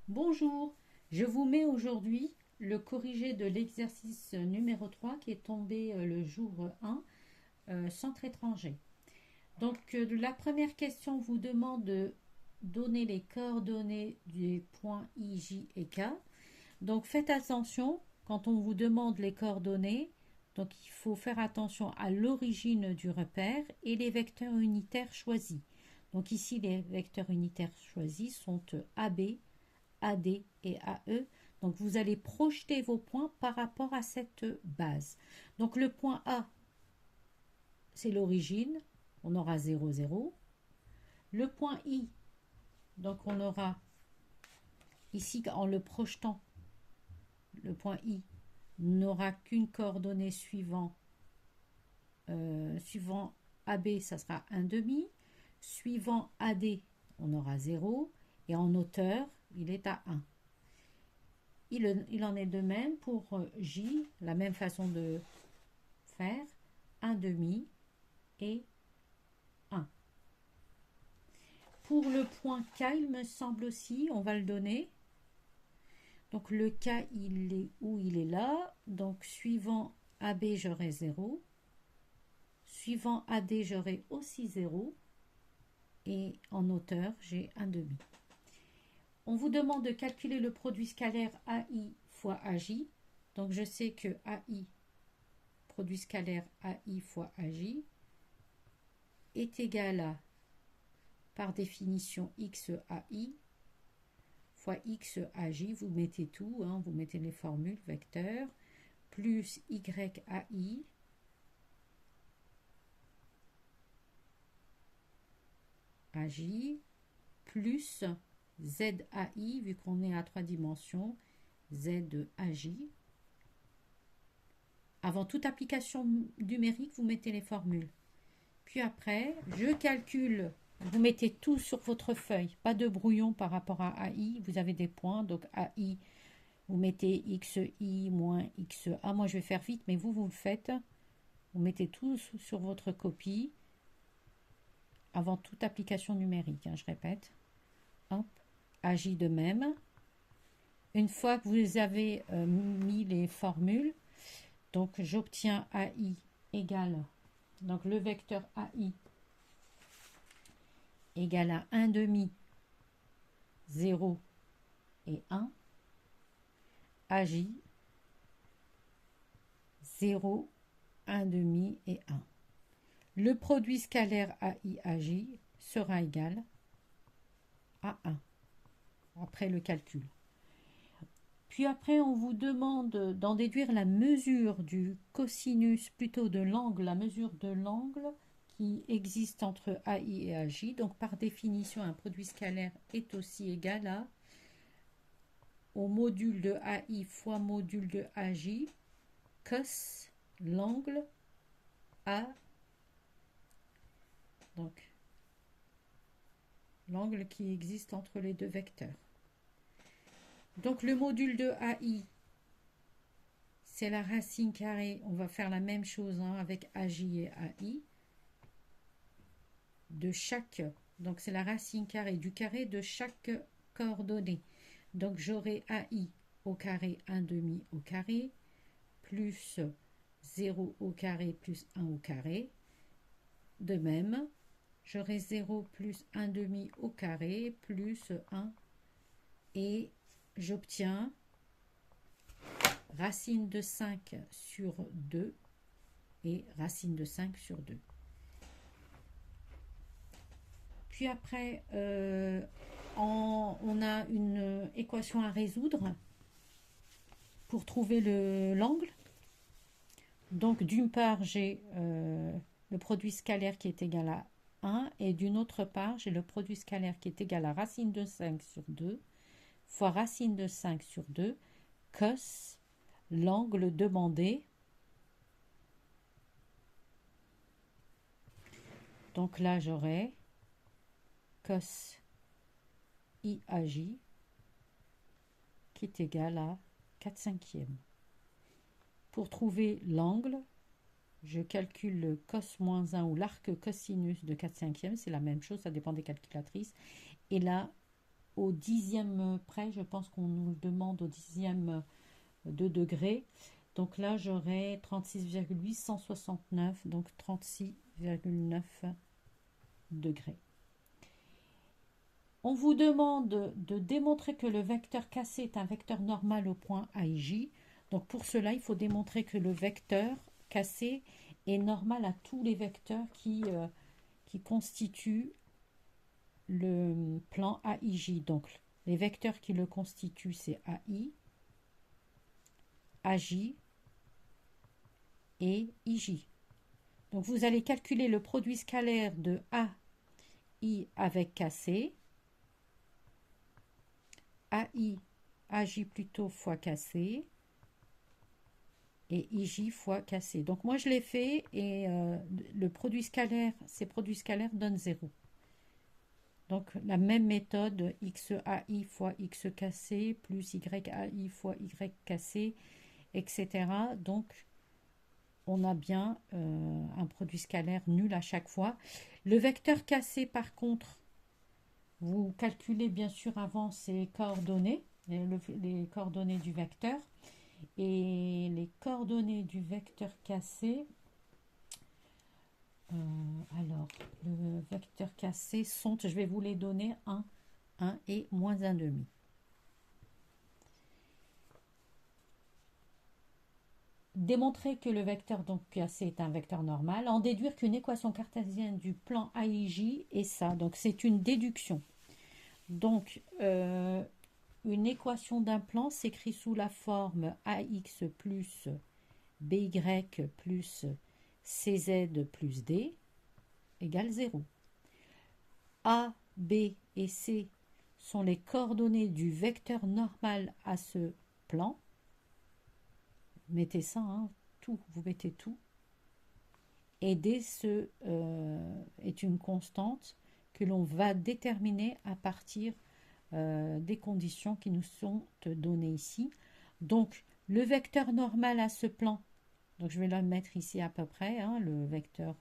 Bonjour, je vous mets aujourd'hui le corrigé de l'exercice numéro 3 qui est tombé le jour 1, centre étranger. Donc la première question vous demande de donner les coordonnées des points I, J et K. Donc faites attention quand on vous demande les coordonnées. Donc il faut faire attention à l'origine du repère et les vecteurs unitaires choisis. Donc ici les vecteurs unitaires choisis sont AB, AD et AE. Donc vous allez projeter vos points par rapport à cette base. Donc le point A, c'est l'origine, on aura 0, 0. Le point I, donc on aura ici en le projetant, le point I n'aura qu'une coordonnée suivant AB, ça sera 1 demi. Suivant AD, on aura 0. Et en hauteur, il est à 1. Il en est de même pour J, la même façon de faire, 1 demi et 1. Pour le point K, il me semble aussi, on va le donner. Donc le K, il est où? Il est là. Donc suivant AB, j'aurai 0. Suivant AD, j'aurai aussi 0. Et en hauteur, j'ai 1 demi. On vous demande de calculer le produit scalaire AI fois AJ. Donc je sais que AI, produit scalaire AI fois AJ, est égal à, par définition, XAI fois XAJ. Vous mettez tout, hein, vous mettez les formules, vecteurs, plus YAI AJ, plus ZAI, vu qu'on est à 3 dimensions, ZAJ. Avant toute application numérique, vous mettez les formules. Puis après, je calcule, vous mettez tout sur votre feuille, pas de brouillon par rapport à AI, vous avez des points, donc AI, vous mettez XI moins XA. Moi, je vais faire vite, mais vous le faites. Vous mettez tout sur votre copie avant toute application numérique, hein, je répète. Hop, AJ de même. Une fois que vous avez mis les formules, donc j'obtiens AI égale, donc le vecteur AI égale à 1 demi, 0 et 1. AJ, 0, 1 demi et 1. Le produit scalaire AI-AJ sera égal à 1, après le calcul. Puis après, on vous demande d'en déduire la mesure du cosinus, plutôt de l'angle, la mesure de l'angle qui existe entre AI et AJ. Donc par définition, un produit scalaire est aussi égal au module de AI fois module de AJ, cos l'angle A, donc l'angle qui existe entre les deux vecteurs. Donc le module de AI, c'est la racine carrée. On va faire la même chose hein, avec AJ et AI. De chaque, donc c'est la racine carrée du carré de chaque coordonnée. Donc j'aurai AI au carré 1 demi au carré, plus 0 au carré plus 1 au carré. De même, j'aurai 0 plus 1 demi au carré plus 1 et j'obtiens racine de 5 sur 2 et racine de 5 sur 2. Puis après, on a une équation à résoudre pour trouver l'angle. Donc d'une part, j'ai le produit scalaire qui est égal à 1 et d'une autre part, j'ai le produit scalaire qui est égal à racine de 5 sur 2 fois racine de 5 sur 2 cos l'angle demandé. Donc là, j'aurai cos IAJ qui est égal à 4/5. Pour trouver l'angle, je calcule le cos moins 1 ou l'arc cosinus de 4/5. C'est la même chose, ça dépend des calculatrices. Et là, au dixième près. Je pense qu'on nous le demande au dixième de degré. Donc là, j'aurai 36,8, 169, donc 36,9 degrés. On vous demande de démontrer que le vecteur cassé est un vecteur normal au point A et J. Donc pour cela, il faut démontrer que le vecteur cassé est normal à tous les vecteurs qui constituent le plan AIJ. Donc les vecteurs qui le constituent, c'est AI, AJ et IJ. Donc vous allez calculer le produit scalaire de AI avec KC, AI, AJ plutôt fois KC, et IJ fois KC. Donc moi je l'ai fait et le produit scalaire, ces produits scalaires donnent 0. Donc la même méthode, XAI fois XKC plus YAI fois YKC, etc. Donc on a bien un produit scalaire nul à chaque fois. Le vecteur KC par contre, vous calculez bien sûr avant ses coordonnées, les coordonnées du vecteur. Et les coordonnées du vecteur cassé, alors le vecteur cassé sont, je vais vous les donner, 1, 1 et moins 1,5. Démontrer que le vecteur donc cassé est un vecteur normal, en déduire qu'une équation cartésienne du plan AIJ est ça. Donc c'est une déduction. Donc une équation d'un plan s'écrit sous la forme AX plus BY plus CZ plus D égale 0. A, B et C sont les coordonnées du vecteur normal à ce plan. Mettez ça, hein, tout, vous mettez tout. Et D est une constante que l'on va déterminer à partir des conditions qui nous sont données ici. Donc, le vecteur normal à ce plan, donc je vais le mettre ici à peu près, hein, le vecteur,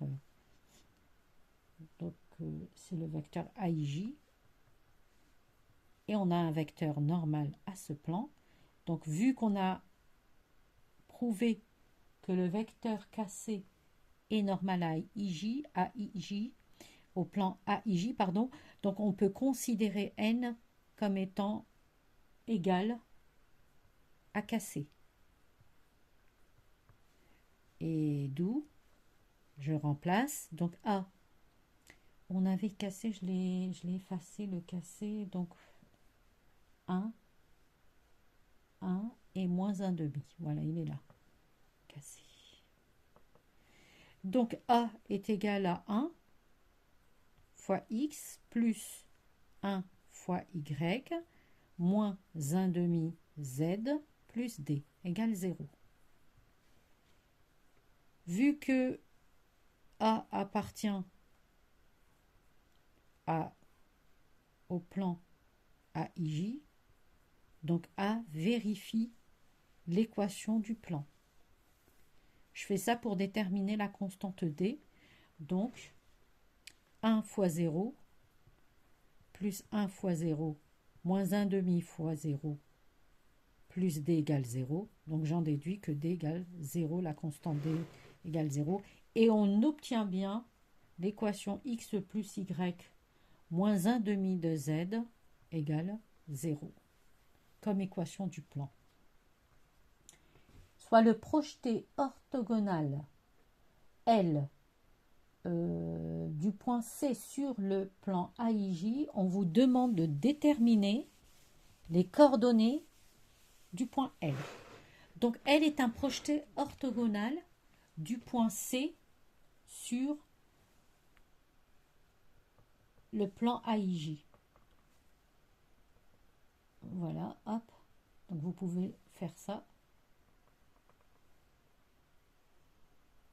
donc c'est le vecteur AIJ. Et on a un vecteur normal à ce plan. Donc, vu qu'on a prouvé que le vecteur cassé est normal à AIJ, au plan AIJ, pardon, donc on peut considérer N comme étant égal à KC. Et d'où je remplace, donc A, on avait cassé, je l'ai effacé le cassé, donc 1 et moins 1,5. Voilà, il est là, cassé. Donc A est égal à 1 fois X plus 1 fois Y moins 1,5 Z plus D égale 0. Vu que A appartient au plan AIJ, donc A vérifie l'équation du plan. Je fais ça pour déterminer la constante D. Donc 1 fois 0 plus 1 fois 0 moins 1,5 fois 0 plus D égale 0. Donc j'en déduis que D égale 0, la constante D égale 0. Et on obtient bien l'équation X plus Y moins 1,5 de Z égale 0 comme équation du plan. Soit le projeté orthogonal L du point C sur le plan AIJ, on vous demande de déterminer les coordonnées du point L. Donc L est un projeté orthogonal du point C sur le plan AIJ. Voilà, hop. Donc vous pouvez faire ça.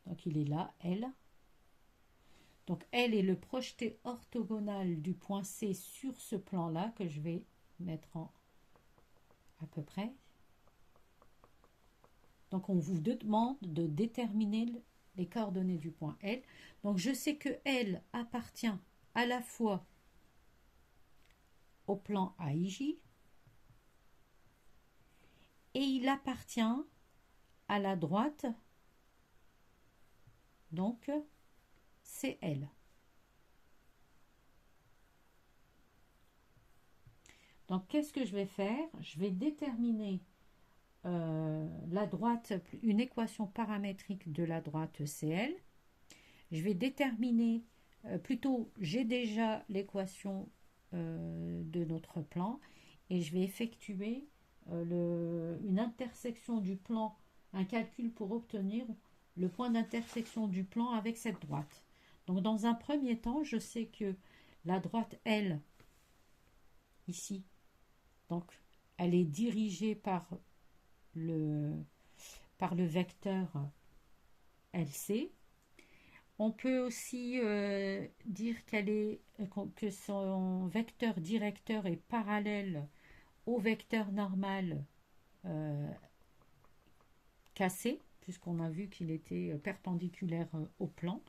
Donc il est là, L. Donc L est le projeté orthogonal du point C sur ce plan-là que je vais mettre en à peu près. Donc on vous demande de déterminer les coordonnées du point L. Donc je sais que L appartient à la fois au plan AIJ et il appartient à la droite, donc CL. Donc, qu'est-ce que je vais faire? Je vais déterminer la droite, une équation paramétrique de la droite CL. Je vais déterminer, plutôt, j'ai déjà l'équation de notre plan et je vais effectuer une intersection du plan, un calcul pour obtenir le point d'intersection du plan avec cette droite. Donc, dans un premier temps, je sais que la droite L, ici, donc, elle est dirigée par le vecteur LC. On peut aussi dire que son vecteur directeur est parallèle au vecteur normal cassé, puisqu'on a vu qu'il était perpendiculaire au plan.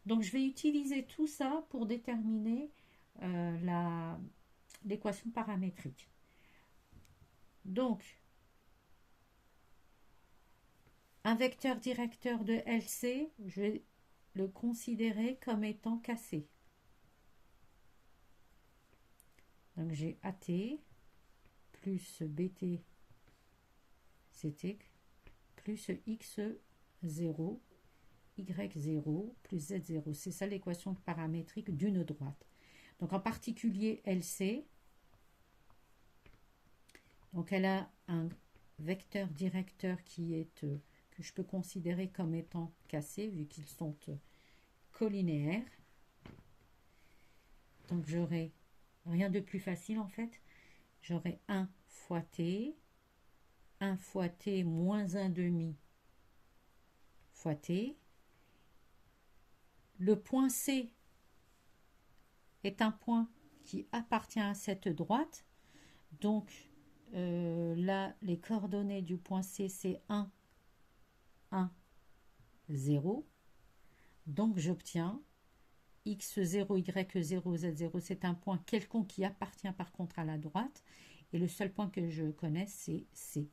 Donc je vais utiliser tout ça pour déterminer l'équation paramétrique. Donc, un vecteur directeur de LC, je vais le considérer comme étant cassé. Donc j'ai AT plus BT CT plus X0, Y0 plus Z0. C'est ça l'équation paramétrique d'une droite. Donc en particulier LC, donc elle a un vecteur directeur qui est que je peux considérer comme étant cassé vu qu'ils sont collinéaires. Donc j'aurai rien de plus facile en fait. J'aurai 1 fois T, 1 fois T moins 1 demi fois T. Le point C est un point qui appartient à cette droite. Donc là, les coordonnées du point C, c'est 1, 1, 0. Donc j'obtiens X0, Y0, Z0. C'est un point quelconque qui appartient par contre à la droite. Et le seul point que je connais, c'est C.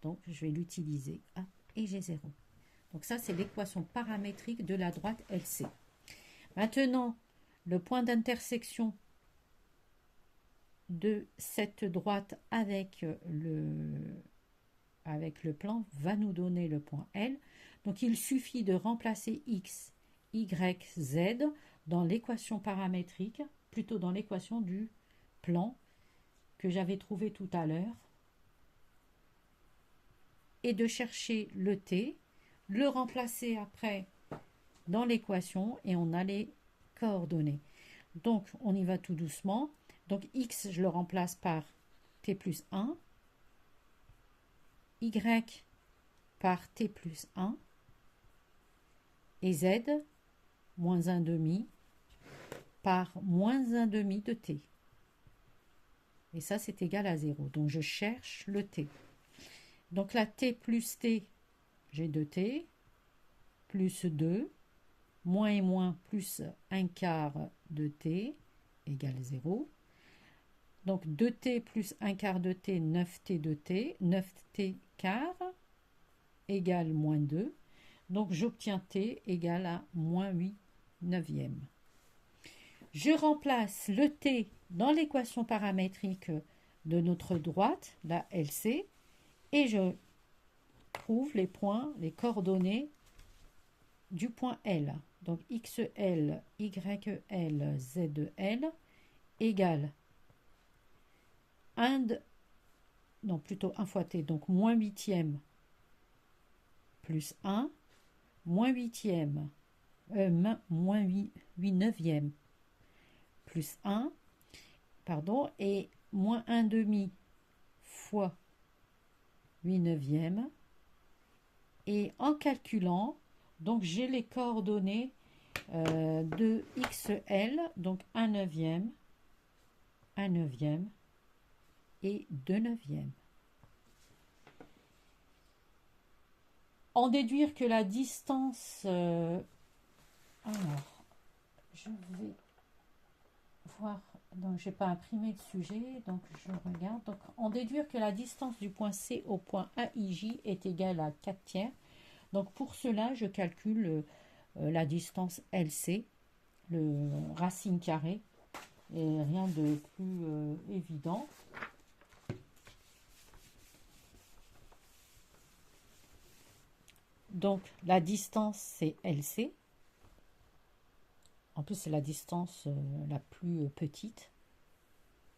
Donc je vais l'utiliser. A et G0. Donc ça, c'est l'équation paramétrique de la droite LC. Maintenant, le point d'intersection de cette droite avec le plan va nous donner le point L. Donc il suffit de remplacer X, Y, Z dans l'équation paramétrique, plutôt dans l'équation du plan que j'avais trouvé tout à l'heure, et de chercher le T, le remplacer après dans l'équation et on a les coordonnées. Donc on y va tout doucement. Donc X, je le remplace par T plus 1, Y par T plus 1, et Z, moins 1 demi, par moins 1 demi de T. Et ça, c'est égal à 0. Donc, je cherche le T. Donc, la T plus T, j'ai 2T, plus 2, moins et moins, plus 1 quart de T, égale 0. Donc, 2T plus 1 quart de T, 9T de T, 9T quart, égale moins 2. Donc, j'obtiens T égale à moins 8 neuvièmes. Je remplace le T dans l'équation paramétrique de notre droite, la LC, et je trouve les points, les coordonnées du point L. Donc XL, YL, ZL égale 1 fois T, donc moins huitième plus 1, moins huitième, moins 8 neuvième plus 1, pardon, et moins 1 demi fois 8 neuvième. Et en calculant, donc j'ai les coordonnées de XL, donc 1 neuvième et 2 neuvièmes. En déduire que la distance... alors, je vais voir Donc, je n'ai pas imprimé le sujet, donc je regarde. Donc, en déduire que la distance du point C au point AIJ est égale à 4 tiers. Donc, pour cela, je calcule la distance LC, le racine carrée, et rien de plus évident. Donc, la distance, c'est LC. En plus, c'est la distance la plus petite.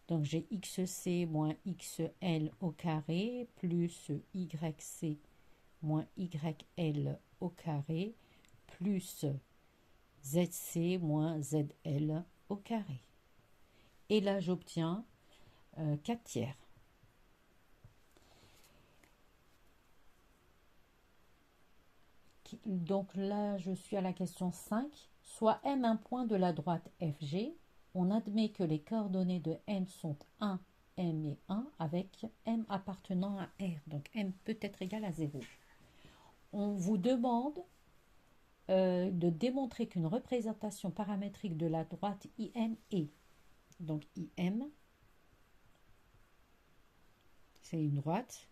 Donc, j'ai XC moins XL au carré plus YC moins YL au carré plus ZC moins ZL au carré. Et là, j'obtiens 4 tiers. Donc là, je suis à la question 5. Soit M un point de la droite FG, on admet que les coordonnées de M sont 1, M et 1, avec M appartenant à R. Donc M peut être égal à 0. On vous demande de démontrer qu'une représentation paramétrique de la droite IM est. Donc IM, c'est une droite.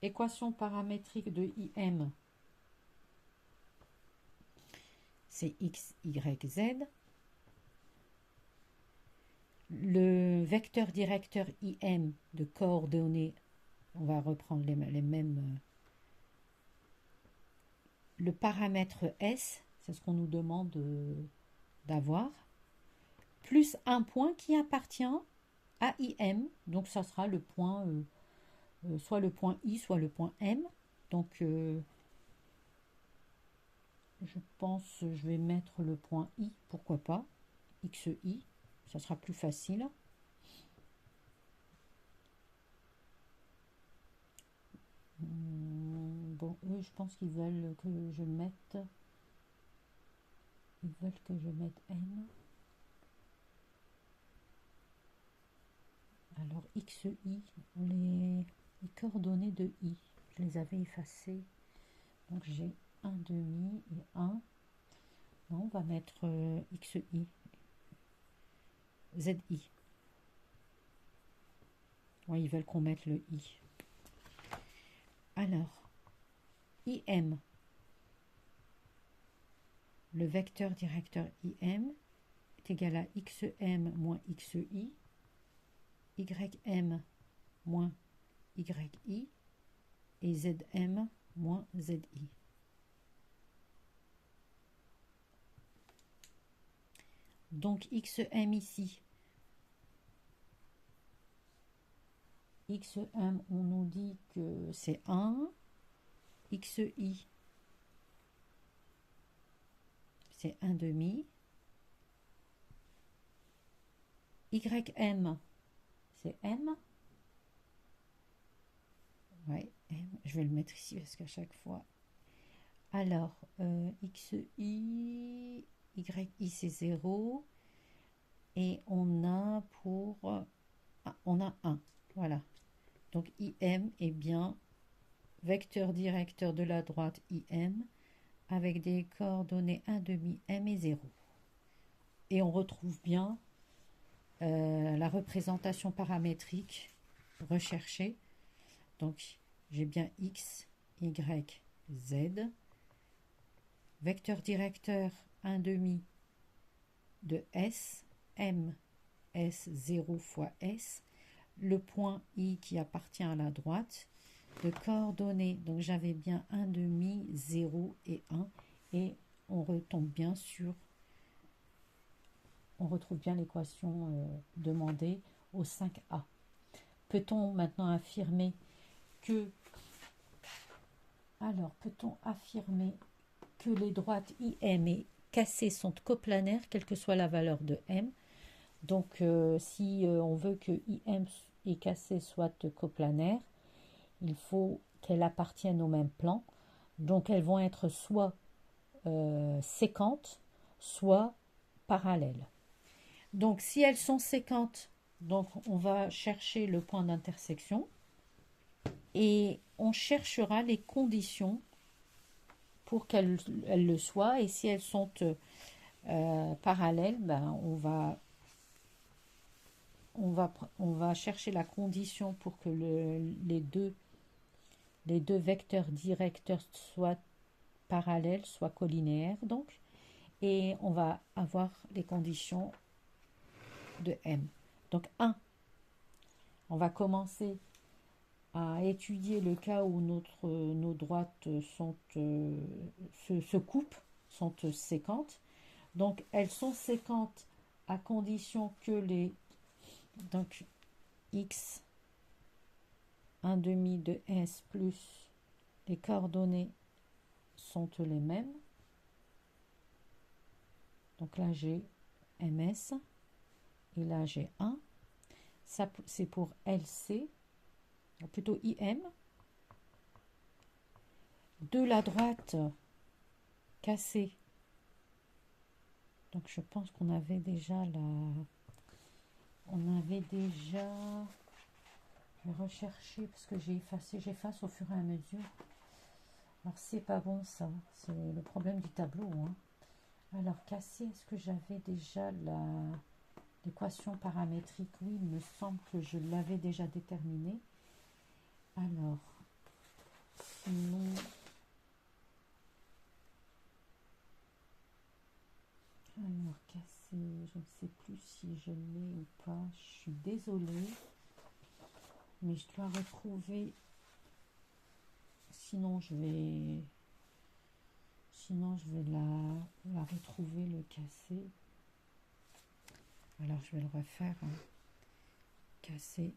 Équation paramétrique de IM, c'est X, Y, Z. Le vecteur directeur IM de coordonnées, on va reprendre les mêmes. Le paramètre S, c'est ce qu'on nous demande d'avoir, plus un point qui appartient à IM, donc ça sera le point, soit le point I, soit le point M. Donc, je pense je vais mettre le point I, pourquoi pas, XI, ça sera plus facile. Bon, eux, je pense qu'ils veulent que je mette... Ils veulent que je mette M. Alors, XI, les coordonnées de I, je les avais effacées. Donc, j'ai 1 demi et 1. Non, on va mettre XI. ZI. Ouais, ils veulent qu'on mette le I. Alors, IM. Le vecteur directeur IM est égal à XM moins XI, YM moins YI et ZM moins ZI. Donc XM ici, XM, on nous dit que c'est 1, XI, c'est 1 demi, YM, c'est M. Ouais, M. Je vais le mettre ici parce qu'à chaque fois. Alors, XI, YI, c'est 0. Et on a pour... on a 1. Voilà. Donc, IM est bien vecteur directeur de la droite IM avec des coordonnées 1 demi M et 0. Et on retrouve bien la représentation paramétrique recherchée. Donc, j'ai bien X, Y, Z. Vecteur directeur 1 demi de S, M, S, 0 fois S. Le point I qui appartient à la droite. De coordonnées, donc j'avais bien 1 demi, 0 et 1. Et on retombe bien sur... On retrouve bien l'équation demandée au 5A. Peut-on maintenant affirmer que... Alors, peut-on affirmer que les droites IM et KC sont coplanaires, quelle que soit la valeur de M? Donc, si on veut que IM et KC soient coplanaires, il faut qu'elles appartiennent au même plan. Donc, elles vont être soit séquentes, soit parallèles. Donc, si elles sont séquentes, donc on va chercher le point d'intersection et on cherchera les conditions pour qu'elles le soient. Et si elles sont parallèles, ben, on va on va chercher la condition pour que les deux vecteurs directeurs soient parallèles, soient collinéaires, donc. Et on va avoir les conditions de M. Donc 1, on va commencer à étudier le cas où nos droites se coupent, sont séquentes. Donc elles sont séquentes à condition que donc x 1 demi de s plus les coordonnées sont les mêmes. Donc là j'ai ms et là j'ai 1. Ça c'est pour LC, plutôt IM. De la droite cassée. Donc je pense qu'on avait déjà on avait déjà... Je vais rechercher parce que j'efface au fur et à mesure. Alors c'est pas bon ça, c'est le problème du tableau. Hein. Alors cassé, est-ce que j'avais déjà l'équation paramétrique? Oui, il me semble que je l'avais déjà déterminée. Alors, sinon... Alors, cassé, je ne sais plus si je l'ai ou pas. Je suis désolée. Mais je dois retrouver... Sinon, je vais la retrouver, le cassé. Alors, je vais le refaire. Hein. Cassé.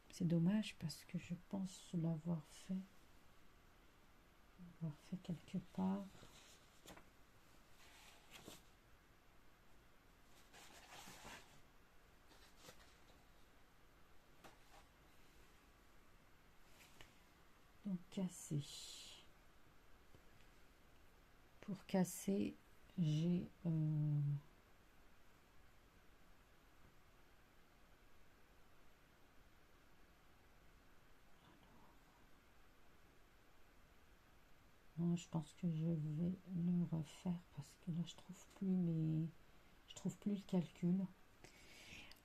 C'est dommage parce que je pense l'avoir fait. Quelque part. Donc casser. Pour casser, j'ai non, je pense que je vais le refaire parce que là je trouve plus le calcul.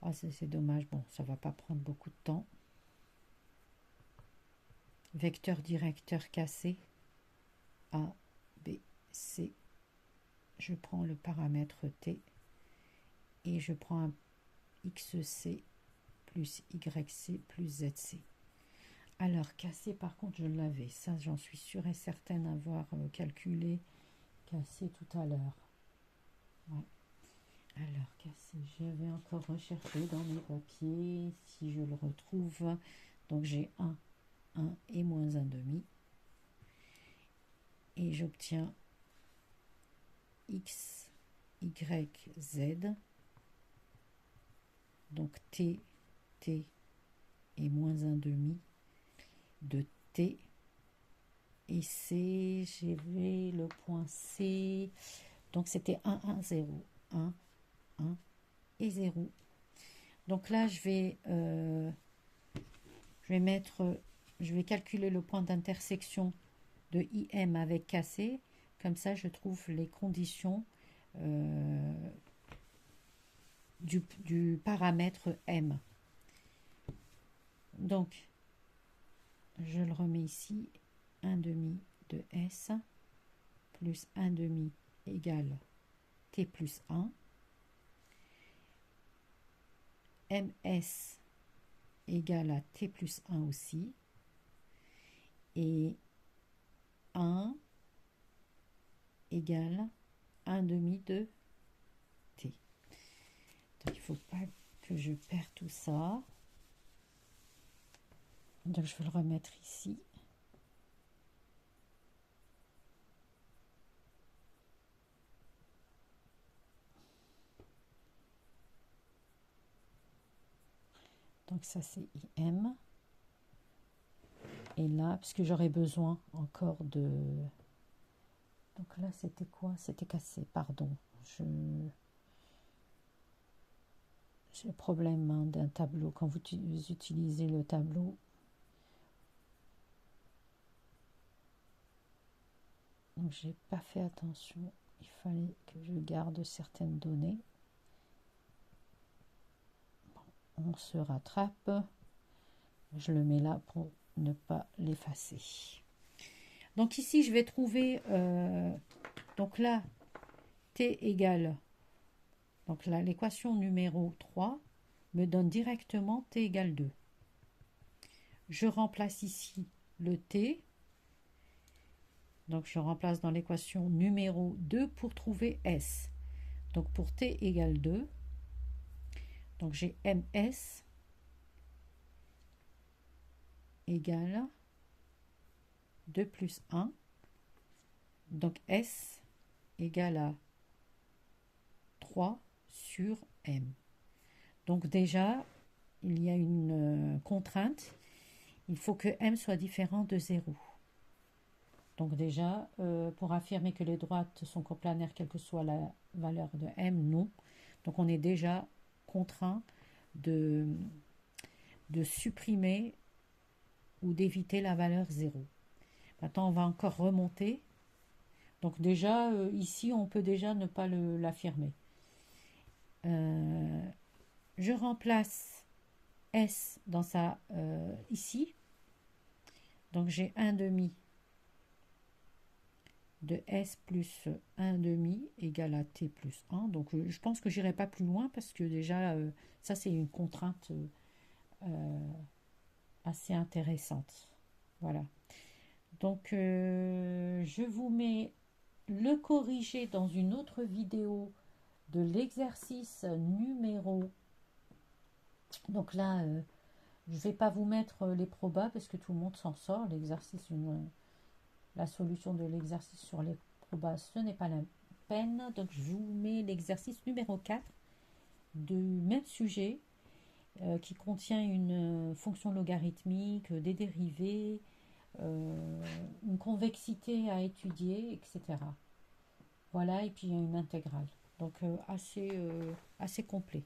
Ah, c'est dommage. Bon, ça va pas prendre beaucoup de temps. Vecteur directeur cassé. A, B, C. Je prends le paramètre T et je prends un XC plus YC plus ZC. Alors, cassé, par contre, je l'avais. Ça, j'en suis sûre et certaine d'avoir calculé cassé tout à l'heure. Ouais. Alors, cassé, je vais encore rechercher dans mes papiers si je le retrouve. Donc, j'ai 1 et moins 1 demi. Et j'obtiens x, y, z. Donc t et moins 1 demi de t. Et c, j'avais le point C. Donc c'était 1, 1, 0. 1, 1 et 0. Donc là, je vais calculer le point d'intersection de IM avec KC. Comme ça, je trouve les conditions du paramètre M. Donc, je le remets ici. 1 demi de S plus 1 demi égale T plus 1. MS égale à T plus 1 aussi. Et 1 égale 1 demi de T. Donc, il ne faut pas que je perde tout ça. Donc, je vais le remettre ici. Donc, ça, c'est IM. Et là, puisque j'aurais besoin encore de... Donc là, c'était quoi? C'était cassé, pardon. J'ai le problème hein, d'un tableau. Quand vous utilisez le tableau, donc j'ai pas fait attention. Il fallait que je garde certaines données. Bon, on se rattrape. Je le mets là pour ne pas l'effacer. Donc ici, je vais trouver, donc là, t égale, donc là, l'équation numéro 3 me donne directement t égale 2. Je remplace ici le t, donc je remplace dans l'équation numéro 2 pour trouver s. Donc pour t égale 2, donc j'ai ms égale 2 plus 1, donc s égale à 3 sur m. Donc déjà, il y a une contrainte, il faut que m soit différent de 0. Donc déjà, pour affirmer que les droites sont coplanaires, quelle que soit la valeur de m, non. Donc on est déjà contraint de supprimer ou d'éviter la valeur 0. Maintenant, on va encore remonter. Donc déjà, ici, on peut déjà ne pas l'affirmer. Je remplace S dans sa ici. Donc j'ai 1 demi de S plus 1 demi égale à T plus 1. Donc je pense que j'irai pas plus loin parce que déjà, ça c'est une contrainte assez intéressante. Voilà. Donc je vous mets le corriger dans une autre vidéo de l'exercice numéro. Donc là, je ne vais pas vous mettre les probas parce que tout le monde s'en sort. L'exercice, la solution de l'exercice sur les probas, ce n'est pas la peine. Donc je vous mets l'exercice numéro 4 du même sujet qui contient une fonction logarithmique, des dérivés, une convexité à étudier, etc. Voilà, et puis il y a une intégrale. Donc assez complet.